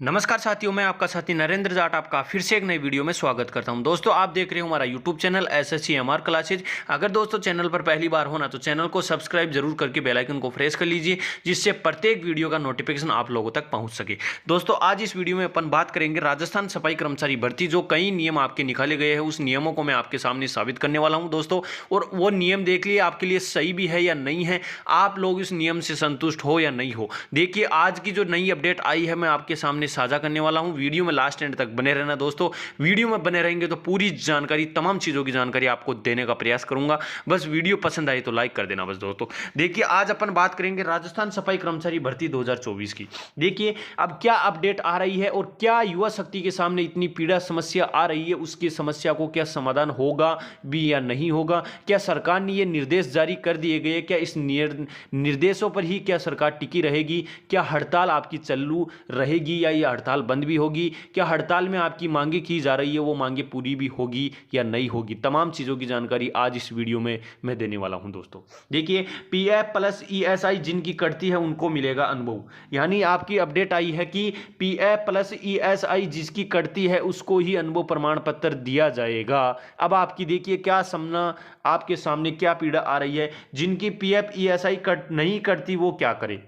नमस्कार साथियों, मैं आपका साथी नरेंद्र जाट आपका फिर से एक नई वीडियो में स्वागत करता हूं। दोस्तों, आप देख रहे हो हमारा YouTube channel SSC MR classes. अगर दोस्तों चैनल पर पहली बार हो ना तो चैनल को सब्सक्राइब जरूर करके बेल आइकन को प्रेस कर लीजिए, जिससे प्रत्येक वीडियो का नोटिफिकेशन आप लोगों तक पहुंच सके। दोस्तों, आज इस वीडियो में अपन बात करेंगे राजस्थान सफाई कर्मचारी भर्ती। जो कई नियम आपके निकाले गए हैं, उस नियमों को मैं आपके सामने साबित करने वाला हूँ दोस्तों। और वो नियम देख लिए आपके लिए सही भी है या नहीं है, आप लोग इस नियम से संतुष्ट हो या नहीं हो। देखिए, आज की जो नई अपडेट आई है मैं आपके सामने साझा करने वाला हूं। वीडियो में लास्ट एंड तक बने रहना दोस्तों। वीडियो में बने रहेंगे तो पूरी जानकारी, तमाम चीजों की जानकारी आपको देने का प्रयास करूंगा। बस वीडियो पसंद आए तो लाइक कर देना बस दोस्तों। देखिए, आज अपन बात करेंगे राजस्थान सफाई कर्मचारी भर्ती 2024 की। देखिए, अब क्या अपडेट आ रही है और क्या युवा शक्ति के सामने इतनी पीड़ा समस्या आ रही है, उसकी समस्या को क्या समाधान होगा भी या नहीं होगा। क्या सरकार ने ये निर्देश जारी कर दिए गए, क्या इस निर्देशों पर ही क्या सरकार टिकी रहेगी, क्या हड़ताल आपकी चालू रहेगी या ये हड़ताल बंद भी होगी, क्या हड़ताल में आपकी मांगे की जा रही है वो मांगे पूरी भी होगी या नहीं होगी। तमाम चीजों की जानकारी आज इस वीडियो में मैं देने वाला हूं दोस्तों। देखिए, पीएफ प्लस ईएसआई जिनकी कटती है उनको मिलेगा अनुभव। यानी आपकी अपडेट आई है कि पीएफ प्लस ईएसआई जिसकी कटती है उसको ही अनुभव प्रमाण पत्र दिया जाएगा। अब आपकी देखिए क्या सामना, आपके सामने क्या पीड़ा आ रही है। जिनकी पीएफ ईएसआई कट नहीं करती वो क्या करे।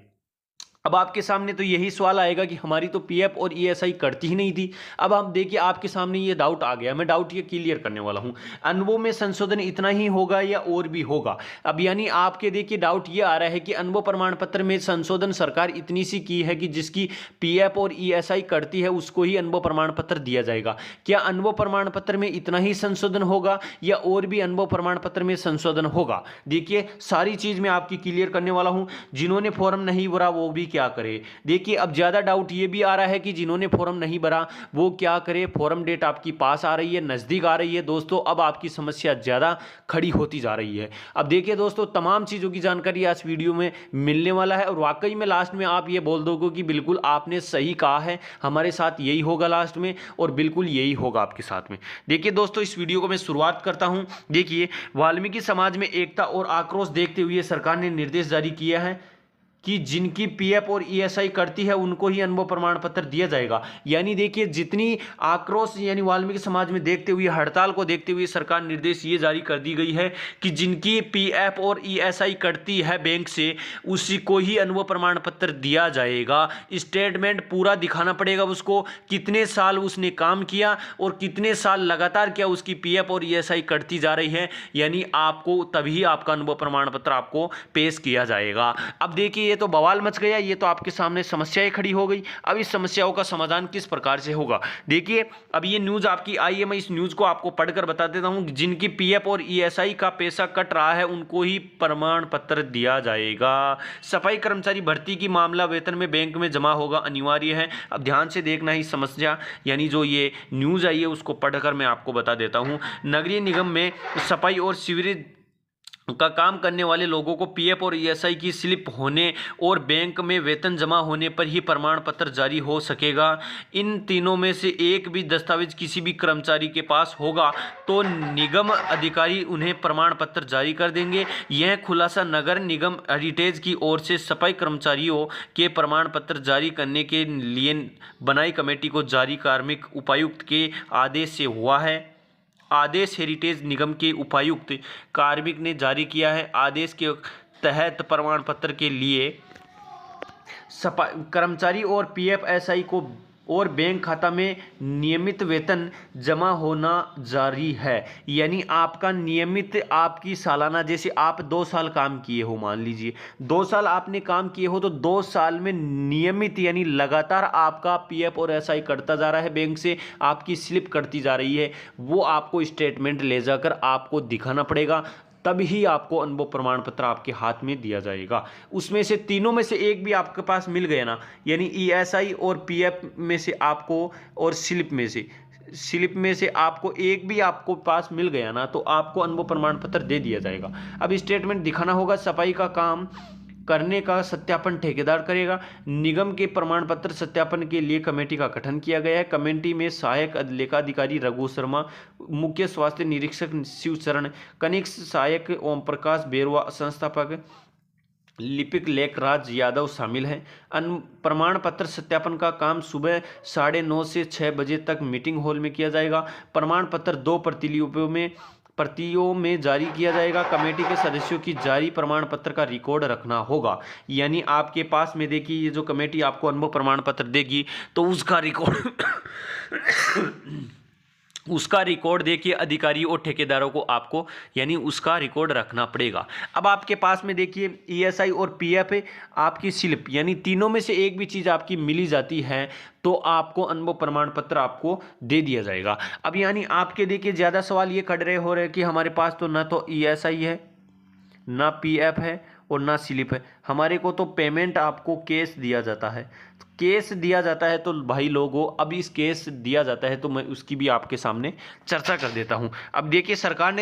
अब आपके सामने तो यही सवाल आएगा कि हमारी तो पीएफ और ईएसआई करती ही नहीं थी। अब हम देखिए, आपके सामने ये डाउट आ गया, मैं डाउट ये क्लियर करने वाला हूं। अनुभव में संशोधन इतना ही होगा या और भी होगा। अब यानी आपके देखिए डाउट ये आ रहा है कि अनुभव प्रमाण पत्र में संशोधन सरकार इतनी सी की है कि जिसकी पीएफ और ईएसआई करती है उसको ही अनुभव प्रमाण पत्र दिया जाएगा। क्या अनुभव प्रमाण पत्र में इतना ही संशोधन होगा या और भी अनुभव प्रमाण पत्र में संशोधन होगा। देखिए, सारी चीज मैं आपकी क्लियर करने वाला हूं। जिन्होंने फॉर्म नहीं भरा वो भी क्या करे। देखिए, अब ज्यादा डाउट ये भी आ रहा है कि जिन्होंने फॉर्म नहीं भरा वो क्या करे। फॉर्म डेट आपकी पास आ रही है, नजदीक आ रही है दोस्तों। अब आपकी समस्या ज्यादा खड़ी होती जा रही है। अब देखिए दोस्तों, तमाम चीजों की जानकारी आज वीडियो में मिलने वाला है और वाकई में लास्ट में आप ये बोल दोगे कि बिल्कुल आपने सही कहा है, हमारे साथ यही होगा लास्ट में, और बिल्कुल यही होगा आपके साथ में। देखिए दोस्तों, इस वीडियो को मैं शुरुआत करता हूं। देखिए, वाल्मीकि समाज में एकता और आक्रोश देखते हुए सरकार ने निर्देश जारी किया है कि जिनकी पीएफ और ईएसआई करती है उनको ही अनुभव प्रमाण पत्र दिया जाएगा। यानी देखिए, जितनी आक्रोश यानी वाल्मीकि समाज में देखते हुए, हड़ताल को देखते हुए सरकार निर्देश ये जारी कर दी गई है कि जिनकी पीएफ और ईएसआई कटती है बैंक से उसी को ही अनुभव प्रमाण पत्र दिया जाएगा। स्टेटमेंट पूरा दिखाना पड़ेगा उसको, कितने साल उसने काम किया और कितने साल लगातार क्या उसकी पीएफ और ईएसआई कटती जा रही है। यानी आपको तभी आपका अनुभव प्रमाण पत्र आपको पेश किया जाएगा। अब देखिए, ये तो बवाल मच गया, ये तो आपके सामने समस्याएं खड़ी हो गई। अब इस समस्याओं का समाधान किस प्रकार से होगा। देखिए, अब ये न्यूज आपकी आई है, मैं इस न्यूज को आपको पढ़कर बता देता हूं। जिनकी पीएफ और ईएसआई का पैसा कट रहा है उनको ही प्रमाण पत्र दिया जाएगा। सफाई कर्मचारी भर्ती की मामला वेतन में बैंक में जमा होगा अनिवार्य है। अब ध्यान से देखना ही समस्या, यानी जो ये न्यूज आई है उसको पढ़कर मैं आपको बता देता हूं। नगरीय निगम में सफाई और सीवरेज का काम करने वाले लोगों को पीएफ और ईएसआई की स्लिप होने और बैंक में वेतन जमा होने पर ही प्रमाण पत्र जारी हो सकेगा। इन तीनों में से एक भी दस्तावेज किसी भी कर्मचारी के पास होगा तो निगम अधिकारी उन्हें प्रमाण पत्र जारी कर देंगे। यह खुलासा नगर निगम हेरिटेज की ओर से सफाई कर्मचारियों के प्रमाण पत्र जारी करने के लिए बनाई कमेटी को जारी कार्मिक उपायुक्त के आदेश से हुआ है। आदेश हेरिटेज निगम के उपायुक्त कार्मिक ने जारी किया है। आदेश के तहत प्रमाण पत्र के लिए कर्मचारी और पीएफएसआई को और बैंक खाता में नियमित वेतन जमा होना जारी है। यानी आपका नियमित, आपकी सालाना, जैसे आप 2 साल काम किए हो, मान लीजिए 2 साल आपने काम किए हो तो 2 साल में नियमित यानी लगातार आपका पीएफ और एसआई कटता जा रहा है, बैंक से आपकी स्लिप कटती जा रही है, वो आपको स्टेटमेंट ले जाकर आपको दिखाना पड़ेगा, तभी आपको अनुभव प्रमाण पत्र आपके हाथ में दिया जाएगा। उसमें से तीनों में से एक भी आपके पास मिल गया ना, यानी ईएसआई और पीएफ में से आपको और स्लिप में से आपको एक भी आपको पास मिल गया ना, तो आपको अनुभव प्रमाण पत्र दे दिया जाएगा। अब स्टेटमेंट दिखाना होगा। सफाई का काम करने का सत्यापन ठेकेदार करेगा। निगम के प्रमाण पत्र सत्यापन के लिए कमेटी का गठन किया गया है। कमेटी में सहायक लेखाधिकारी रघु शर्मा, मुख्य स्वास्थ्य निरीक्षक शिवचरण, कनिष्ठ सहायक ओम प्रकाश बेरवा, संस्थापक लिपिक लेखराज यादव शामिल हैं। प्रमाण पत्र सत्यापन का काम सुबह 9:30 से 6 बजे तक मीटिंग हॉल में किया जाएगा। प्रमाण पत्र 2 प्रतियों में जारी किया जाएगा। कमेटी के सदस्यों की जारी प्रमाण पत्र का रिकॉर्ड रखना होगा। यानी आपके पास में देखिए, ये जो कमेटी आपको अनुभव प्रमाण पत्र देगी तो उसका रिकॉर्ड देखिए अधिकारी और ठेकेदारों को आपको यानी उसका रिकॉर्ड रखना पड़ेगा। अब आपके पास में देखिए ईएसआई और पीएफ आपकी स्लिप यानी तीनों में से एक भी चीज़ आपकी मिली जाती है तो आपको अनुभव प्रमाण पत्र आपको दे दिया जाएगा। अब यानी आपके देखिए ज़्यादा सवाल ये खड़े हो रहे हैं कि हमारे पास तो ना तो ईएसआई है, ना पीएफ है और ना स्लिप है, हमारे को तो पेमेंट आपको कैश दिया जाता है। तो केस दिया जाता है तो भाई लोगों, अब इस केस दिया जाता है तो मैं उसकी भी आपके सामने चर्चा कर देता हूं। अब देखिए सरकार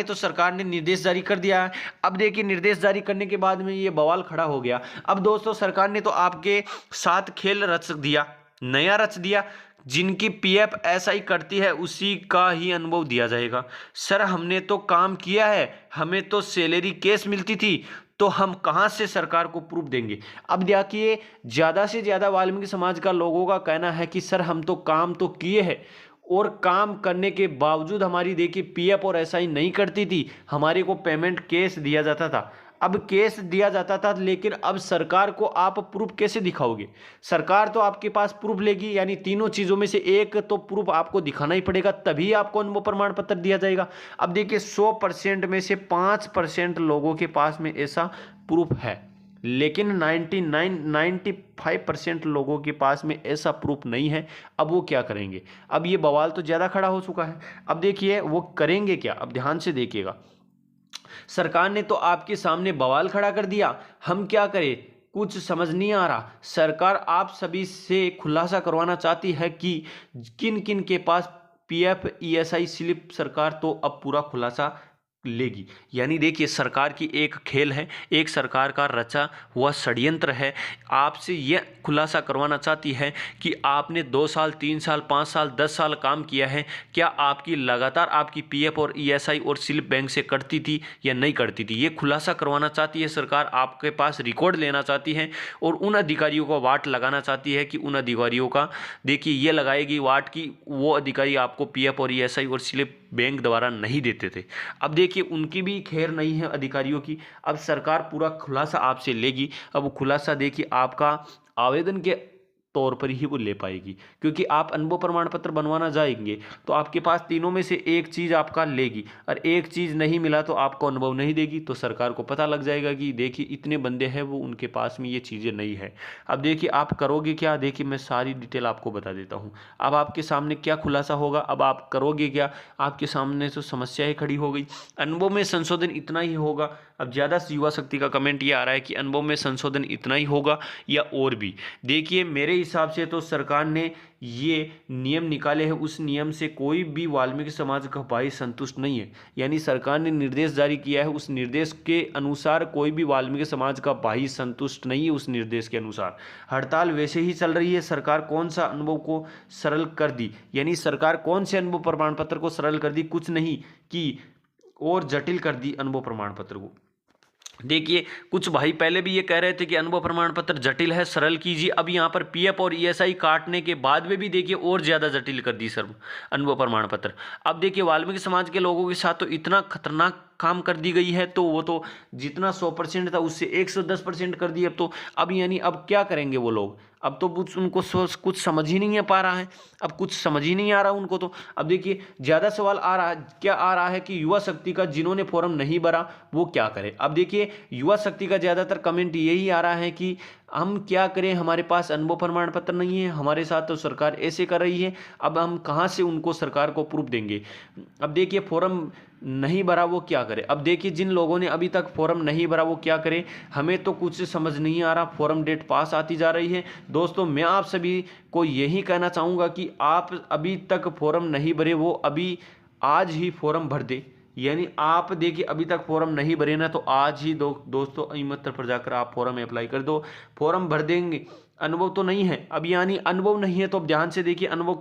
ने निर्देश जारी कर दिया है। अब देखिए निर्देश जारी करने के बाद में ये बवाल खड़ा हो गया। अब दोस्तों सरकार ने तो आपके साथ खेल रच दिया, नया रच दिया। जिनकी पीएफ एसआई करती है उसी का ही अनुभव दिया जाएगा। सर हमने तो काम किया है, हमें तो सैलरी कैश मिलती थी, तो हम कहां से सरकार को प्रूफ देंगे। अब देखिए ज़्यादा से ज़्यादा वाल्मीकि समाज का लोगों का कहना है कि सर हम तो काम तो किए हैं और काम करने के बावजूद हमारी देखिए पीएफ और एसआई नहीं करती थी, हमारे को पेमेंट कैश दिया जाता था। अब केस दिया जाता था, लेकिन अब सरकार को आप प्रूफ कैसे दिखाओगे। सरकार तो आपके पास प्रूफ लेगी, यानी तीनों चीज़ों में से एक तो प्रूफ आपको दिखाना ही पड़ेगा, तभी आपको अनुभव प्रमाण पत्र दिया जाएगा। अब देखिए 100% में से 5% लोगों के पास में ऐसा प्रूफ है, लेकिन 95% लोगों के पास में ऐसा प्रूफ नहीं है। अब वो क्या करेंगे। अब ये बवाल तो ज़्यादा खड़ा हो चुका है। अब देखिए वो करेंगे क्या, अब ध्यान से देखिएगा। सरकार ने तो आपके सामने बवाल खड़ा कर दिया, हम क्या करें, कुछ समझ नहीं आ रहा। सरकार आप सभी से खुलासा करवाना चाहती है कि किन किन के पास पीएफ ईएसआई स्लिप, सरकार तो अब पूरा खुलासा लेगी। यानी देखिए सरकार की एक खेल है, एक सरकार का रचा हुआ षड्यंत्र है। आपसे यह खुलासा करवाना चाहती है कि आपने 2 साल 3 साल 5 साल 10 साल काम किया है, क्या आपकी लगातार आपकी पीएफ और ईएसआई और स्लिप बैंक से कटती थी या नहीं कटती थी। ये खुलासा करवाना चाहती है सरकार, आपके पास रिकॉर्ड लेना चाहती है और उन अधिकारियों को वाट लगाना चाहती है कि उन अधिकारियों का देखिए ये लगाएगी वाट की वो अधिकारी आपको पीएफ और ईएसआई और स्लिप बैंक द्वारा नहीं देते थे। अब देखिए उनकी भी खैर नहीं है अधिकारियों की। अब सरकार पूरा खुलासा आपसे लेगी। अब वो खुलासा देखिए आपका आवेदन के तौर पर ही वो ले पाएगी, क्योंकि आप अनुभव प्रमाण पत्र बनवाना जाएंगे तो आपके पास तीनों में से एक चीज़ आपका लेगी, और एक चीज़ नहीं मिला तो आपको अनुभव नहीं देगी। तो सरकार को पता लग जाएगा कि देखिए इतने बंदे हैं वो उनके पास में ये चीज़ें नहीं है। अब देखिए आप करोगे क्या, देखिए मैं सारी डिटेल आपको बता देता हूँ। अब आपके सामने क्या खुलासा होगा, अब आप करोगे क्या, आपके सामने तो समस्याएं खड़ी हो गई। अनुभव में संशोधन इतना ही होगा। अब ज़्यादा युवा शक्ति का कमेंट ये आ रहा है कि अनुभव में संशोधन इतना ही होगा या और भी। देखिए मेरे हिसाब से तो सरकार ने ये नियम निकाले हैं, उस नियम से कोई भी वाल्मीकि समाज का भाई संतुष्ट नहीं है। यानी सरकार ने निर्देश जारी किया है, उस निर्देश के अनुसार कोई भी वाल्मीकि समाज का भाई संतुष्ट नहीं है। उस निर्देश के अनुसार हड़ताल वैसे ही चल रही है। सरकार कौन सा अनुभव को सरल कर दी, यानी सरकार कौन से अनुभव प्रमाण पत्र को सरल कर दी, कुछ नहीं कि और जटिल कर दी अनुभव प्रमाण पत्र को। देखिए कुछ भाई पहले भी ये कह रहे थे कि अनुभव प्रमाण पत्र जटिल है, सरल कीजिए। अब यहाँ पर पीएफ और ईएसआई काटने के बाद में भी देखिए और ज़्यादा जटिल कर दी सर अनुभव प्रमाण पत्र। अब देखिए वाल्मीकि समाज के लोगों के साथ तो इतना खतरनाक काम कर दी गई है, तो वो तो जितना 100% था उससे 110% कर दी। अब यानी अब क्या करेंगे वो लोग, अब तो उनको कुछ समझ ही नहीं पा रहा है, अब कुछ समझ ही नहीं आ रहा उनको। तो अब देखिए ज़्यादा सवाल आ रहा है, क्या आ रहा है कि युवा शक्ति का जिन्होंने फॉर्म नहीं भरा वो क्या करें। अब देखिए युवा शक्ति का ज़्यादातर कमेंट यही आ रहा है कि हम क्या करें, हमारे पास अनुभव प्रमाण पत्र नहीं है, हमारे साथ तो सरकार ऐसे कर रही है, अब हम कहाँ से उनको सरकार को प्रूफ देंगे। अब देखिए फॉर्म नहीं भरा वो क्या करे। अब देखिए जिन लोगों ने अभी तक फॉर्म नहीं भरा वो क्या करें, हमें तो कुछ समझ नहीं आ रहा। फॉर्म डेट पास आती जा रही है। दोस्तों मैं आप सभी को यही कहना चाहूँगा कि आप अभी तक फॉर्म नहीं भरे वो अभी आज ही फॉर्म भर दे। यानी आप देखिए अभी तक फॉर्म नहीं भरे ना, तो आज ही दोस्तों ई-मित्र पर जाकर आप फॉर्म अप्लाई कर दो। फॉर्म भर देंगे, अनुभव तो नहीं है। अब यानी अनुभव नहीं है तो अब ध्यान से देखिए, अनुभव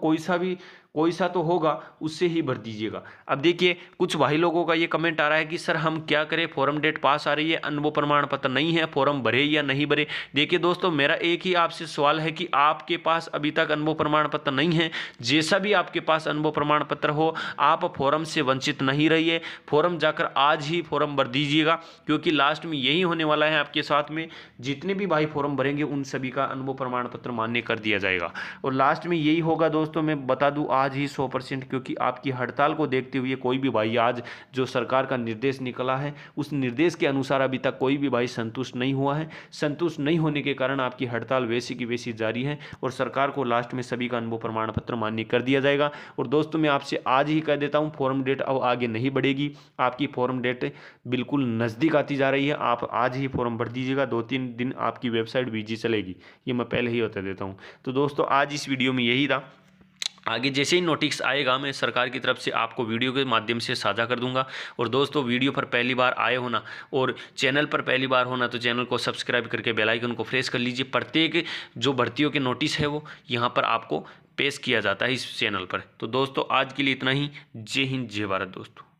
कोई सा तो होगा, उससे ही भर दीजिएगा। अब देखिए कुछ भाई लोगों का ये कमेंट आ रहा है कि सर हम क्या करें, फॉर्म डेट पास आ रही है, अनुभव प्रमाण पत्र नहीं है, फॉर्म भरे या नहीं भरे। देखिए दोस्तों, मेरा एक ही आपसे सवाल है कि आपके पास अभी तक अनुभव प्रमाण पत्र नहीं है। जैसा भी आपके पास अनुभव प्रमाण पत्र हो, आप फॉर्म से वंचित नहीं रहिए। फॉर्म जाकर आज ही फॉर्म भर दीजिएगा, क्योंकि लास्ट में यही होने वाला है आपके साथ में। जितने भी भाई फॉर्म भरेंगे उन सभी का अनुभव प्रमाण पत्र मान्य कर दिया जाएगा। और लास्ट में यही होगा दोस्तों, मैं बता दूं आज ही 100%, क्योंकि आपकी हड़ताल को देखते हुए कोई भी भाई, आज जो सरकार का निर्देश निकला है उस निर्देश के अनुसार अभी तक कोई भी भाई संतुष्ट नहीं हुआ है। संतुष्ट नहीं होने के कारण आपकी हड़ताल वैसी की वैसी जारी है और सरकार को लास्ट में सभी का अनुभव प्रमाण पत्र मान्य कर दिया जाएगा। और दोस्तों मैं आपसे आज ही कह देता हूं, फॉर्म डेट अब आगे नहीं बढ़ेगी, आपकी फॉर्म डेट बिल्कुल नज़दीक आती जा रही है। आप आज ही फॉर्म भर दीजिएगा, 2-3 दिन आपकी वेबसाइट बिजी चलेगी, ये मैं पहले ही बता देता हूँ। तो दोस्तों आज इस वीडियो में यही था। आगे जैसे ही नोटिस आएगा मैं सरकार की तरफ से आपको वीडियो के माध्यम से साझा कर दूंगा। और दोस्तों वीडियो पर पहली बार आए होना और चैनल पर पहली बार होना तो चैनल को सब्सक्राइब करके बेल आइकन को प्रेस कर लीजिए। प्रत्येक जो भर्तियों के नोटिस है वो यहाँ पर आपको पेश किया जाता है इस चैनल पर। तो दोस्तों आज के लिए इतना ही। जय हिंद, जय भारत दोस्तों।